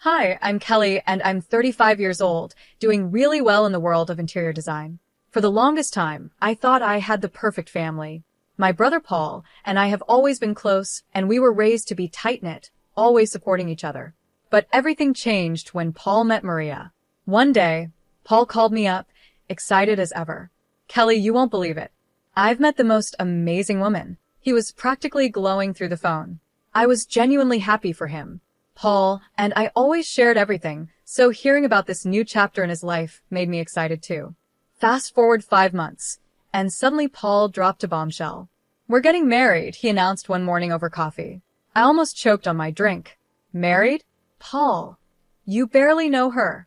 Hi, I'm Kelly, and I'm 35 years old, doing really well in the world of interior design. For the longest time, I thought I had the perfect family. My brother Paul and I have always been close, and we were raised to be tight-knit, always supporting each other. But everything changed when Paul met Maria. One day, Paul called me up, excited as ever. Kelly, you won't believe it. I've met the most amazing woman. He was practically glowing through the phone. I was genuinely happy for him. Paul and I always shared everything, so hearing about this new chapter in his life made me excited too. Fast forward 5 months, and suddenly Paul dropped a bombshell. We're getting married, he announced one morning over coffee. I almost choked on my drink. Married? Paul, you barely know her.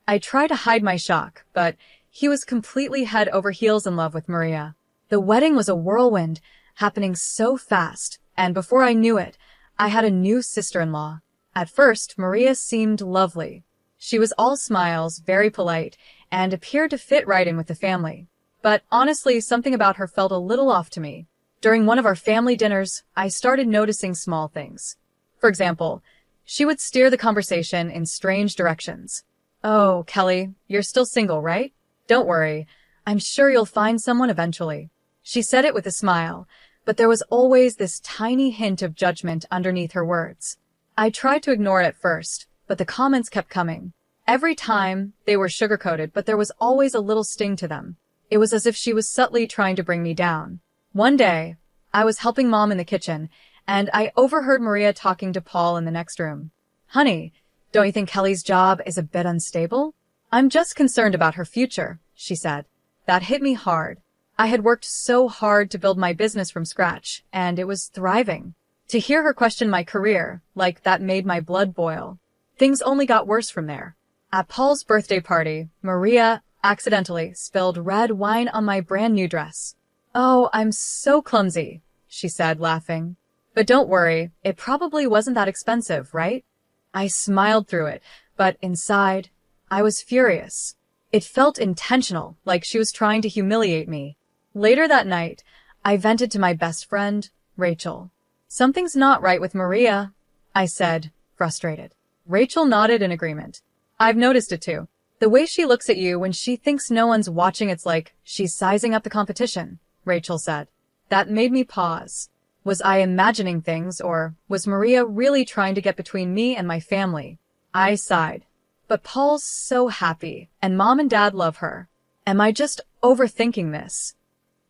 I tried to hide my shock, but he was completely head over heels in love with Maria. The wedding was a whirlwind, happening so fast, and before I knew it, I had a new sister-in-law. At first, Maria seemed lovely. She was all smiles, very polite, and appeared to fit right in with the family. But honestly, something about her felt a little off to me. During one of our family dinners, I started noticing small things. For example, she would steer the conversation in strange directions. "Oh, Kelly, you're still single, right? Don't worry. I'm sure you'll find someone eventually." She said it with a smile, but there was always this tiny hint of judgment underneath her words. I tried to ignore it at first, but the comments kept coming. Every time, they were sugar-coated, but there was always a little sting to them. It was as if she was subtly trying to bring me down. One day, I was helping Mom in the kitchen, and I overheard Maria talking to Paul in the next room. "Honey, don't you think Kelly's job is a bit unstable?" "I'm just concerned about her future," she said. That hit me hard. I had worked so hard to build my business from scratch, and it was thriving. To hear her question my career, like that made my blood boil. Things only got worse from there. At Paul's birthday party, Maria accidentally spilled red wine on my brand new dress. "Oh, I'm so clumsy," she said, laughing. "But don't worry, it probably wasn't that expensive, right?" I smiled through it, but inside, I was furious. It felt intentional, like she was trying to humiliate me. Later that night, I vented to my best friend, Rachel. "Something's not right with Maria," I said, frustrated. Rachel nodded in agreement. "I've noticed it too. The way she looks at you when she thinks no one's watching, it's like she's sizing up the competition," Rachel said. That made me pause. Was I imagining things, or was Maria really trying to get between me and my family? I sighed. But Paul's so happy, and Mom and Dad love her. Am I just overthinking this?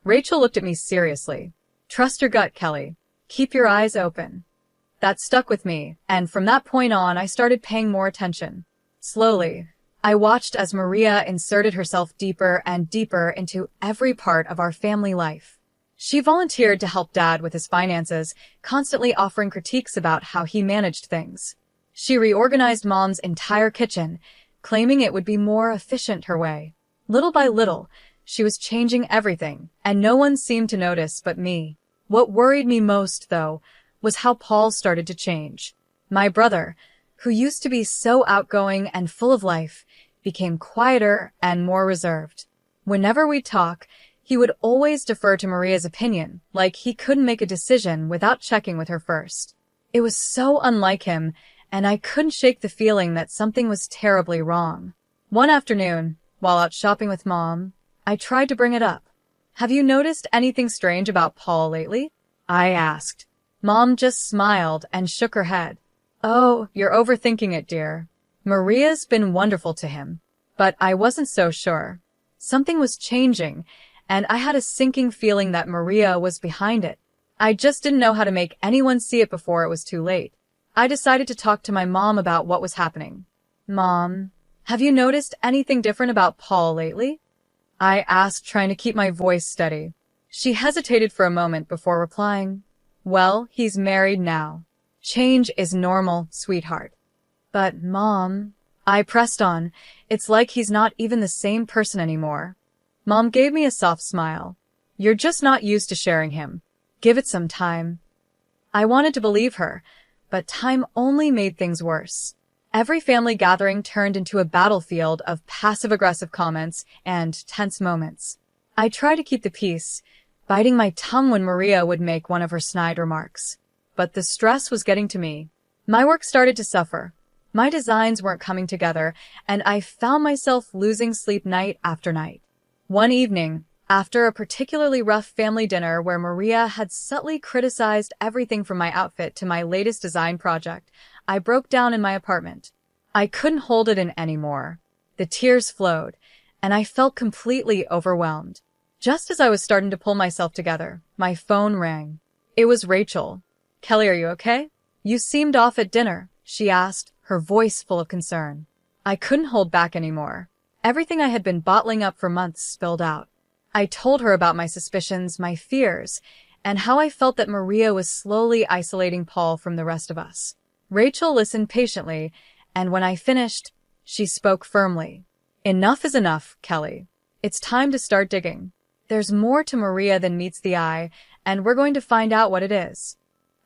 Rachel looked at me seriously. "Trust your gut, Kelly. Keep your eyes open." That stuck with me, and from that point on, I started paying more attention. Slowly, I watched as Maria inserted herself deeper and deeper into every part of our family life. She volunteered to help Dad with his finances, constantly offering critiques about how he managed things. She reorganized Mom's entire kitchen, claiming it would be more efficient her way. Little by little, she was changing everything, and no one seemed to notice but me. What worried me most, though, was how Paul started to change. My brother, who used to be so outgoing and full of life, became quieter and more reserved. Whenever we'd talk, he would always defer to Maria's opinion, like he couldn't make a decision without checking with her first. It was so unlike him, and I couldn't shake the feeling that something was terribly wrong. One afternoon, while out shopping with Mom, I tried to bring it up. "Have you noticed anything strange about Paul lately?" I asked. Mom just smiled and shook her head. "Oh, you're overthinking it, dear. Maria's been wonderful to him." But I wasn't so sure. Something was changing, and I had a sinking feeling that Maria was behind it. I just didn't know how to make anyone see it before it was too late. I decided to talk to my mom about what was happening. "Mom, have you noticed anything different about Paul lately?" I asked, trying to keep my voice steady. She hesitated for a moment before replying, "Well, he's married now. Change is normal, sweetheart." "But, Mom," I pressed on, "it's like he's not even the same person anymore." Mom gave me a soft smile. "You're just not used to sharing him. Give it some time." I wanted to believe her, but time only made things worse. Every family gathering turned into a battlefield of passive-aggressive comments and tense moments. I tried to keep the peace, biting my tongue when Maria would make one of her snide remarks. But the stress was getting to me. My work started to suffer. My designs weren't coming together, and I found myself losing sleep night after night. One evening, after a particularly rough family dinner where Maria had subtly criticized everything from my outfit to my latest design project, I broke down in my apartment. I couldn't hold it in anymore. The tears flowed, and I felt completely overwhelmed. Just as I was starting to pull myself together, my phone rang. It was Rachel. "Kelly, are you okay? You seemed off at dinner," she asked, her voice full of concern. I couldn't hold back anymore. Everything I had been bottling up for months spilled out. I told her about my suspicions, my fears, and how I felt that Maria was slowly isolating Paul from the rest of us. Rachel listened patiently, and when I finished, she spoke firmly. "Enough is enough, Kelly. It's time to start digging. There's more to Maria than meets the eye, and we're going to find out what it is."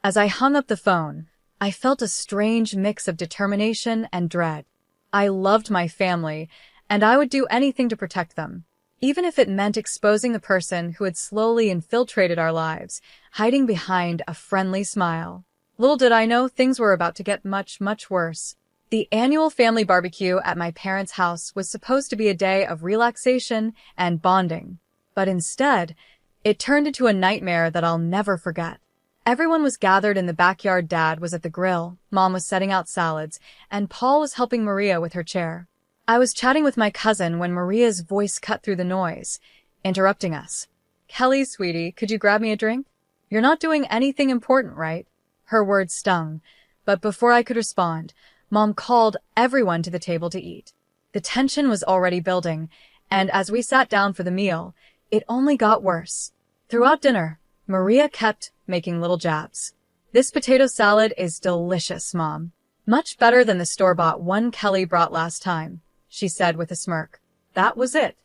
As I hung up the phone, I felt a strange mix of determination and dread. I loved my family, and I would do anything to protect them, even if it meant exposing the person who had slowly infiltrated our lives, hiding behind a friendly smile. Little did I know things were about to get much, much worse. The annual family barbecue at my parents' house was supposed to be a day of relaxation and bonding, but instead, it turned into a nightmare that I'll never forget. Everyone was gathered in the backyard. Dad was at the grill, Mom was setting out salads, and Paul was helping Maria with her chair. I was chatting with my cousin when Maria's voice cut through the noise, interrupting us. "Kelly, sweetie, could you grab me a drink? You're not doing anything important, right?" Her words stung, but before I could respond, Mom called everyone to the table to eat. The tension was already building, and as we sat down for the meal, it only got worse. Throughout dinner, Maria kept making little jabs. "This potato salad is delicious, Mom. Much better than the store-bought one Kelly brought last time," she said with a smirk. That was it.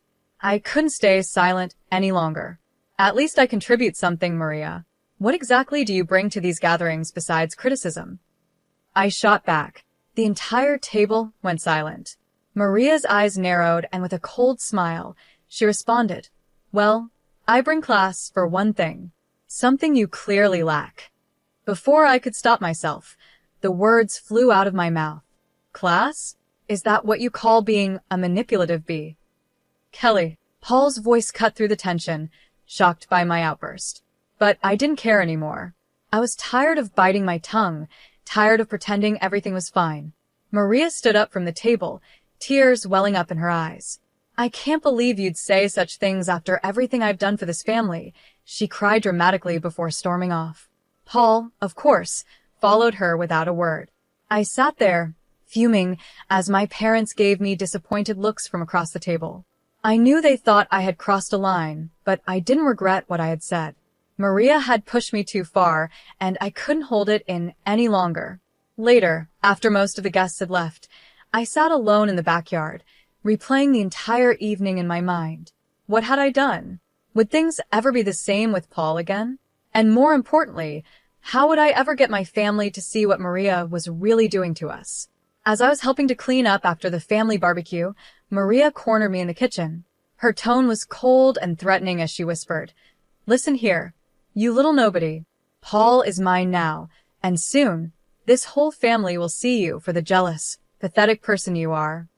I couldn't stay silent any longer. "At least I contribute something, Maria. What exactly do you bring to these gatherings besides criticism?" I shot back. The entire table went silent. Maria's eyes narrowed, and with a cold smile, she responded, "Well, I bring class for one thing. Something you clearly lack." Before I could stop myself, the words flew out of my mouth. "Class? Is that what you call being a manipulative bee?" "Kelly." Paul's voice cut through the tension, shocked by my outburst. But I didn't care anymore. I was tired of biting my tongue, tired of pretending everything was fine. Maria stood up from the table, tears welling up in her eyes. "I can't believe you'd say such things after everything I've done for this family," she cried dramatically before storming off. Paul, of course, followed her without a word. I sat there, fuming, as my parents gave me disappointed looks from across the table. I knew they thought I had crossed a line, but I didn't regret what I had said. Maria had pushed me too far, and I couldn't hold it in any longer. Later, after most of the guests had left, I sat alone in the backyard, replaying the entire evening in my mind. What had I done? Would things ever be the same with Paul again? And more importantly, how would I ever get my family to see what Maria was really doing to us? As I was helping to clean up after the family barbecue, Maria cornered me in the kitchen. Her tone was cold and threatening as she whispered, "Listen here, you little nobody. Paul is mine now, and soon, this whole family will see you for the jealous, pathetic person you are."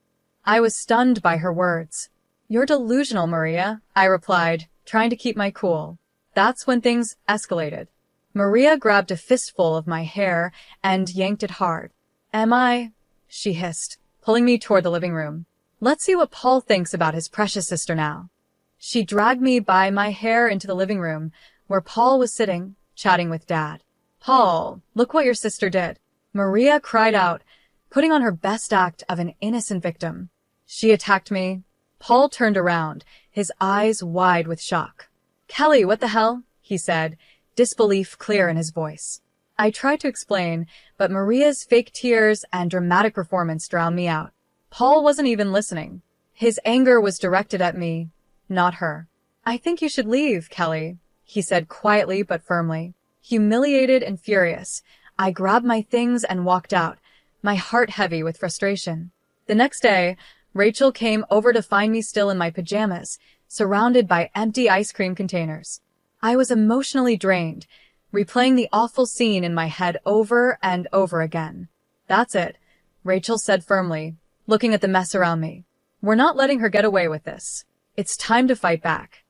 I was stunned by her words. "You're delusional, Maria," I replied, trying to keep my cool. That's when things escalated. Maria grabbed a fistful of my hair and yanked it hard. "Am I?" she hissed, pulling me toward the living room. "Let's see what Paul thinks about his precious sister now." She dragged me by my hair into the living room, where Paul was sitting, chatting with Dad. "Paul, look what your sister did," Maria cried out, putting on her best act of an innocent victim. "She attacked me." Paul turned around, his eyes wide with shock. "Kelly, what the hell?" he said, disbelief clear in his voice. I tried to explain, but Maria's fake tears and dramatic performance drowned me out. Paul wasn't even listening. His anger was directed at me, not her. "I think you should leave, Kelly," he said quietly but firmly. Humiliated and furious, I grabbed my things and walked out, my heart heavy with frustration. The next day, Rachel came over to find me still in my pajamas, surrounded by empty ice cream containers. I was emotionally drained, replaying the awful scene in my head over and over again. That's it. Rachel said firmly, looking at the mess around me. We're not letting her get away with this. It's time to fight back.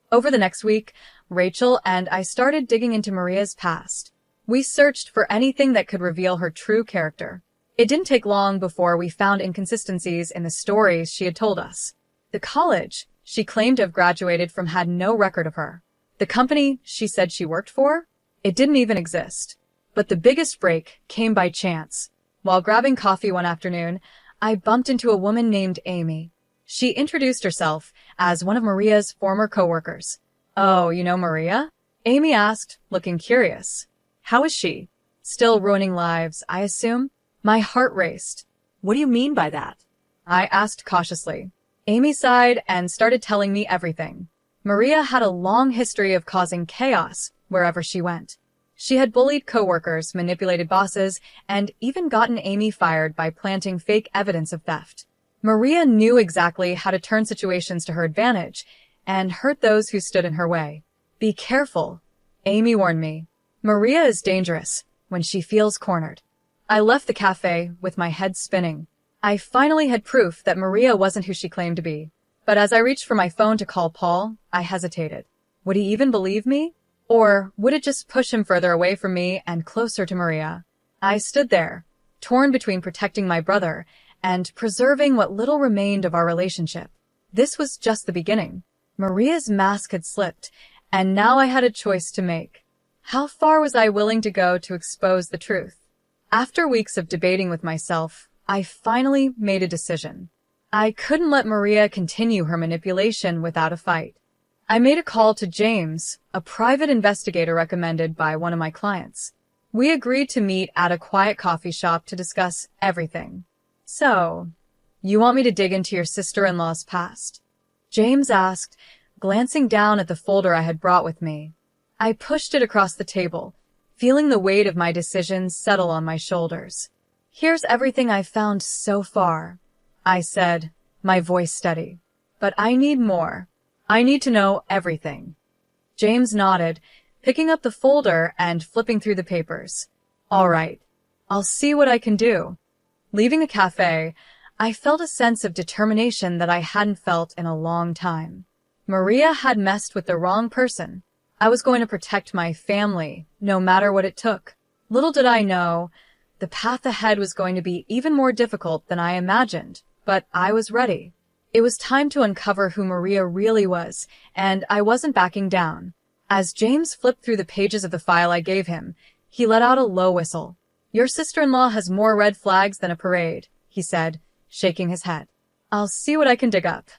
Over the next week, Rachel and I started digging into Maria's past. We searched for anything that could reveal her true character. It didn't take long before we found inconsistencies in the stories she had told us. The college she claimed to have graduated from had no record of her. The company she said she worked for? It didn't even exist. But the biggest break came by chance. While grabbing coffee one afternoon, I bumped into a woman named Amy. She introduced herself as one of Maria's former coworkers. Oh, you know Maria? Amy asked, looking curious. How is she? Still ruining lives, I assume? My heart raced. What do you mean by that? I asked cautiously. Amy sighed and started telling me everything. Maria had a long history of causing chaos wherever she went. She had bullied coworkers, manipulated bosses, and even gotten Amy fired by planting fake evidence of theft. Maria knew exactly how to turn situations to her advantage and hurt those who stood in her way. Be careful, Amy warned me. Maria is dangerous when she feels cornered. I left the cafe with my head spinning. I finally had proof that Maria wasn't who she claimed to be. But as I reached for my phone to call Paul, I hesitated. Would he even believe me? Or would it just push him further away from me and closer to Maria? I stood there, torn between protecting my brother and preserving what little remained of our relationship. This was just the beginning. Maria's mask had slipped, and now I had a choice to make. How far was I willing to go to expose the truth? After weeks of debating with myself, I finally made a decision. I couldn't let Maria continue her manipulation without a fight. I made a call to James, a private investigator recommended by one of my clients. We agreed to meet at a quiet coffee shop to discuss everything. So, you want me to dig into your sister-in-law's past? James asked, glancing down at the folder I had brought with me. I pushed it across the table, feeling the weight of my decisions settle on my shoulders. Here's everything I've found so far, I said, my voice steady. But I need more. I need to know everything. James nodded, picking up the folder and flipping through the papers. All right, I'll see what I can do. Leaving the cafe, I felt a sense of determination that I hadn't felt in a long time. Maria had messed with the wrong person. I was going to protect my family, no matter what it took. Little did I know, the path ahead was going to be even more difficult than I imagined, but I was ready. It was time to uncover who Maria really was, and I wasn't backing down. As James flipped through the pages of the file I gave him, he let out a low whistle. Your sister-in-law has more red flags than a parade, he said, shaking his head. I'll see what I can dig up.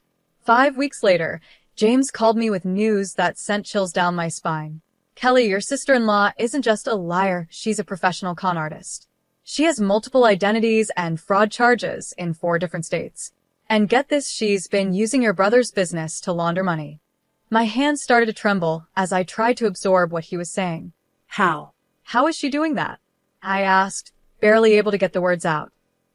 5 weeks later, James called me with news that sent chills down my spine. Kelly, your sister-in-law isn't just a liar, she's a professional con artist. She has multiple identities and fraud charges in 4 different states. And get this, she's been using your brother's business to launder money. My hands started to tremble as I tried to absorb what he was saying. How? How is she doing that? I asked, barely able to get the words out.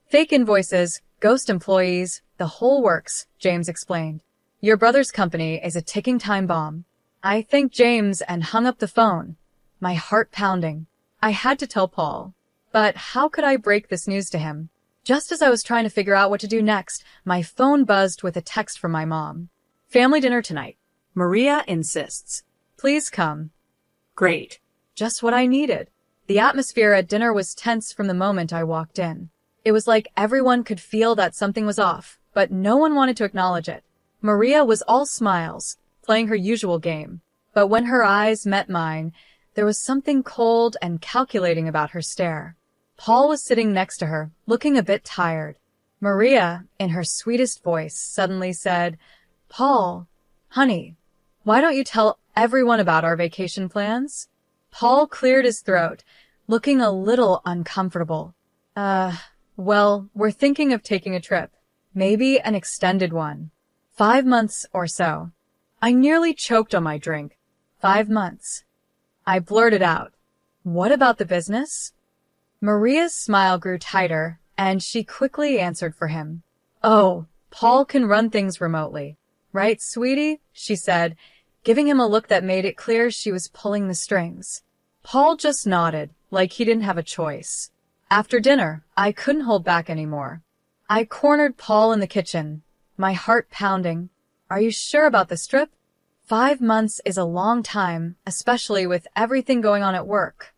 Fake invoices, ghost employees, the whole works, James explained. Your brother's company is a ticking time bomb. I thanked James and hung up the phone, my heart pounding. I had to tell Paul. But how could I break this news to him? Just as I was trying to figure out what to do next, my phone buzzed with a text from my mom. Family dinner tonight. Maria insists. Please come. Great. Just what I needed. The atmosphere at dinner was tense from the moment I walked in. It was like everyone could feel that something was off, but no one wanted to acknowledge it. Maria was all smiles, playing her usual game. But when her eyes met mine, there was something cold and calculating about her stare. Paul was sitting next to her, looking a bit tired. Maria, in her sweetest voice, suddenly said, Paul, honey, why don't you tell everyone about our vacation plans? Paul cleared his throat, looking a little uncomfortable. Well, we're thinking of taking a trip. Maybe an extended one. 5 months or so. I nearly choked on my drink. 5 months. I blurted out. What about the business? Maria's smile grew tighter, and she quickly answered for him. Oh, Paul can run things remotely. Right, sweetie? She said, giving him a look that made it clear she was pulling the strings. Paul just nodded, like he didn't have a choice. After dinner, I couldn't hold back anymore. I cornered Paul in the kitchen, my heart pounding. Are you sure about this trip? 5 months is a long time, especially with everything going on at work.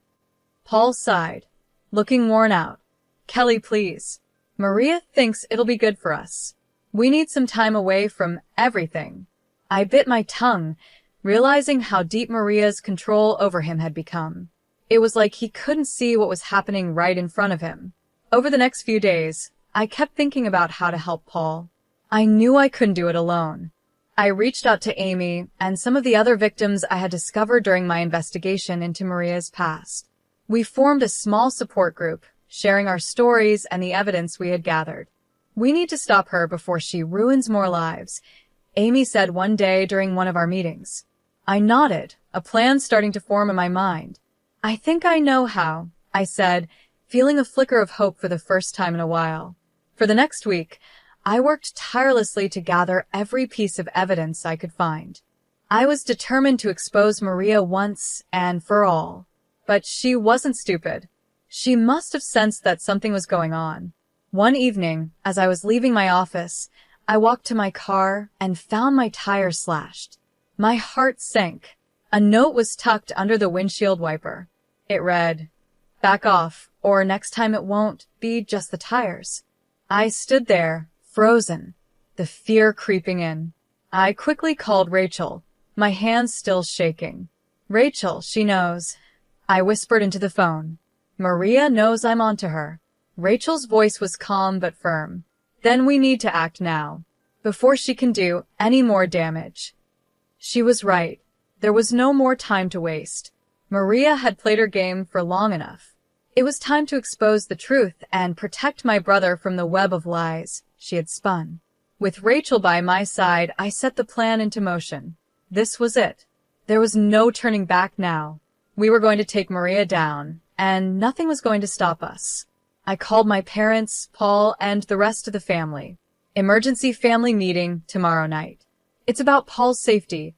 Paul sighed, looking worn out. Kelly, please. Maria thinks it'll be good for us. We need some time away from everything. I bit my tongue, realizing how deep Maria's control over him had become. It was like he couldn't see what was happening right in front of him. Over the next few days, I kept thinking about how to help Paul. I knew I couldn't do it alone. I reached out to Amy and some of the other victims I had discovered during my investigation into Maria's past. We formed a small support group, sharing our stories and the evidence we had gathered. We need to stop her before she ruins more lives, Amy said one day during one of our meetings. I nodded, a plan starting to form in my mind. I think I know how, I said, feeling a flicker of hope for the first time in a while. For the next week, I worked tirelessly to gather every piece of evidence I could find. I was determined to expose Maria once and for all. But she wasn't stupid. She must have sensed that something was going on. One evening, as I was leaving my office, I walked to my car and found my tire slashed. My heart sank. A note was tucked under the windshield wiper. It read, "Back off, or next time it won't be just the tires." I stood there, frozen, the fear creeping in. I quickly called Rachel, my hands still shaking. "Rachel, she knows," I whispered into the phone. "Maria knows I'm onto her." Rachel's voice was calm but firm. "Then we need to act now, before she can do any more damage." She was right. There was no more time to waste. Maria had played her game for long enough. It was time to expose the truth and protect my brother from the web of lies she had spun. With Rachel by my side, I set the plan into motion. This was it. There was no turning back now. We were going to take Maria down, and nothing was going to stop us. I called my parents, Paul, and the rest of the family. Emergency family meeting tomorrow night. It's about Paul's safety,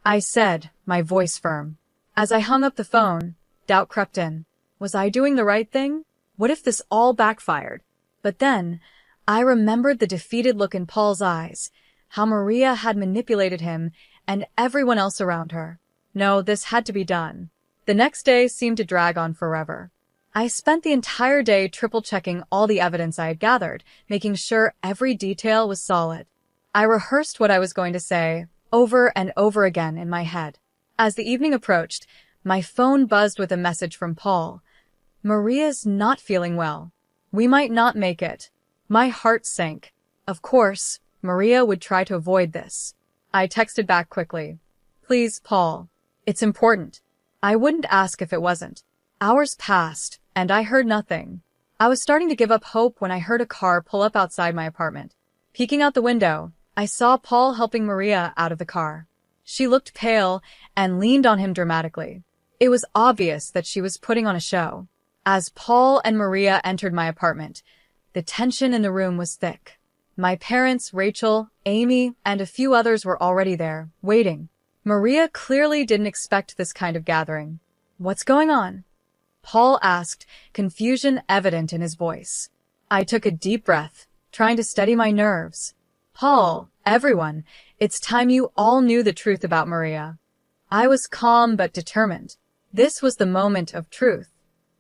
I said, my voice firm. As I hung up the phone, doubt crept in. Was I doing the right thing? What if this all backfired? But then, I remembered the defeated look in Paul's eyes, how Maria had manipulated him and everyone else around her. No, this had to be done. The next day seemed to drag on forever. I spent the entire day triple-checking all the evidence I had gathered, making sure every detail was solid. I rehearsed what I was going to say, over and over again in my head. As the evening approached, my phone buzzed with a message from Paul. "Maria's not feeling well. We might not make it." My heart sank. Of course, Maria would try to avoid this. I texted back quickly. "Please, Paul. It's important." I wouldn't ask if it wasn't. Hours passed, and I heard nothing. I was starting to give up hope when I heard a car pull up outside my apartment. Peeking out the window, I saw Paul helping Maria out of the car. She looked pale and leaned on him dramatically. It was obvious that she was putting on a show. As Paul and Maria entered my apartment, the tension in the room was thick. My parents, Rachel, Amy, and a few others were already there, waiting. Maria clearly didn't expect this kind of gathering. "What's going on?" Paul asked, confusion evident in his voice. I took a deep breath, trying to steady my nerves. "Paul, everyone, it's time you all knew the truth about Maria." I was calm but determined. This was the moment of truth.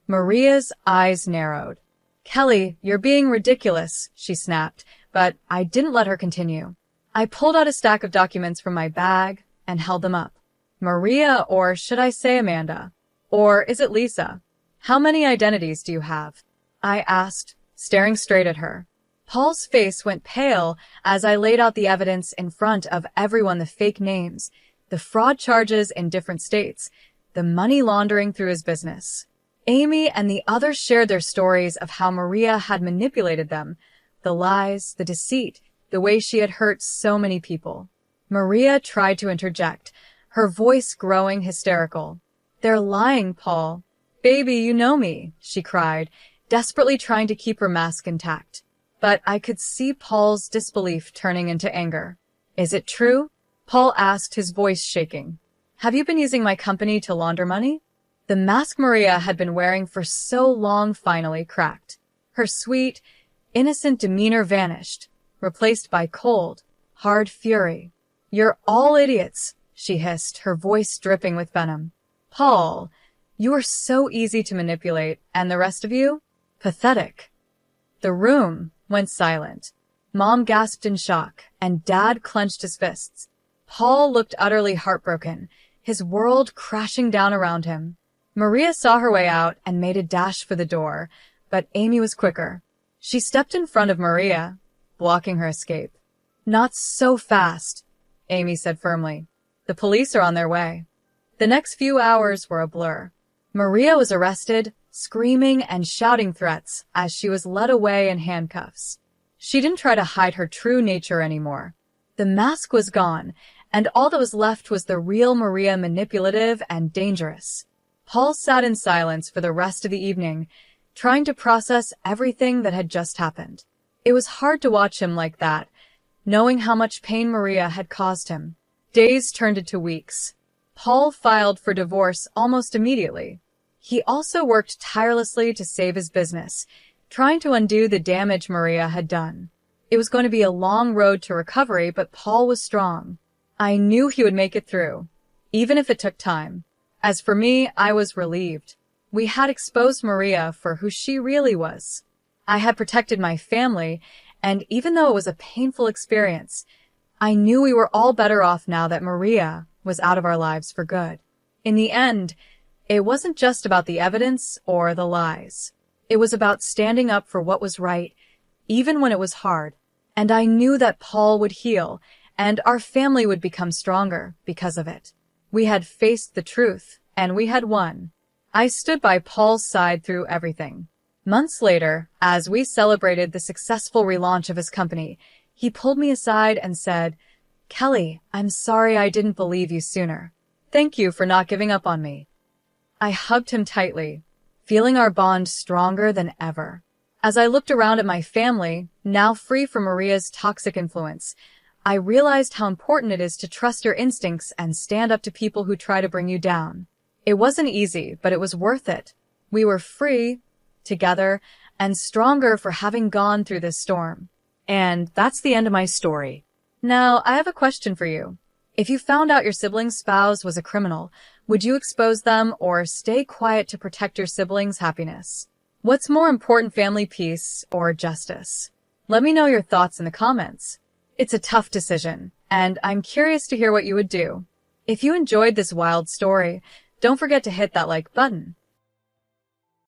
Maria's eyes narrowed. "Kelly, you're being ridiculous," she snapped, but I didn't let her continue. I pulled out a stack of documents from my bag and held them up. "Maria, or should I say Amanda? Or is it Lisa? How many identities do you have?" I asked, staring straight at her. Paul's face went pale as I laid out the evidence in front of everyone, the fake names, the fraud charges in different states, the money laundering through his business. Amy and the others shared their stories of how Maria had manipulated them, the lies, the deceit, the way she had hurt so many people. Maria tried to interject, her voice growing hysterical. "They're lying, Paul." "Baby, you know me," she cried, desperately trying to keep her mask intact. But I could see Paul's disbelief turning into anger. "Is it true?" Paul asked, his voice shaking. "Have you been using my company to launder money?" The mask Maria had been wearing for so long finally cracked. Her sweet, innocent demeanor vanished, replaced by cold, hard fury. "You're all idiots," she hissed, her voice dripping with venom. "Paul, you are so easy to manipulate, and the rest of you? Pathetic." The room went silent. Mom gasped in shock, and Dad clenched his fists. Paul looked utterly heartbroken, his world crashing down around him. Maria saw her way out and made a dash for the door, but Amy was quicker. She stepped in front of Maria, blocking her escape. "Not so fast," Amy said firmly. "The police are on their way." The next few hours were a blur. Maria was arrested, screaming and shouting threats as she was led away in handcuffs. She didn't try to hide her true nature anymore. The mask was gone, and all that was left was the real Maria, manipulative and dangerous. Paul sat in silence for the rest of the evening, trying to process everything that had just happened. It was hard to watch him like that, knowing how much pain Maria had caused him. Days turned into weeks. Paul filed for divorce almost immediately. He also worked tirelessly to save his business, trying to undo the damage Maria had done. It was going to be a long road to recovery, but Paul was strong. I knew he would make it through, even if it took time. As for me, I was relieved. We had exposed Maria for who she really was. I had protected my family, and even though it was a painful experience, I knew we were all better off now that Maria was out of our lives for good. In the end, it wasn't just about the evidence or the lies. It was about standing up for what was right, even when it was hard. And I knew that Paul would heal, and our family would become stronger because of it. We had faced the truth, and we had won. I stood by Paul's side through everything. Months later, as we celebrated the successful relaunch of his company, he pulled me aside and said, "Kelly, I'm sorry I didn't believe you sooner. Thank you for not giving up on me." I hugged him tightly, feeling our bond stronger than ever. As I looked around at my family, now free from Maria's toxic influence, I realized how important it is to trust your instincts and stand up to people who try to bring you down. It wasn't easy, but it was worth it. We were free, together, and stronger for having gone through this storm. And that's the end of my story. Now, I have a question for you. If you found out your sibling's spouse was a criminal, would you expose them or stay quiet to protect your sibling's happiness? What's more important, family peace or justice? Let me know your thoughts in the comments. It's a tough decision, and I'm curious to hear what you would do. If you enjoyed this wild story, don't forget to hit that like button.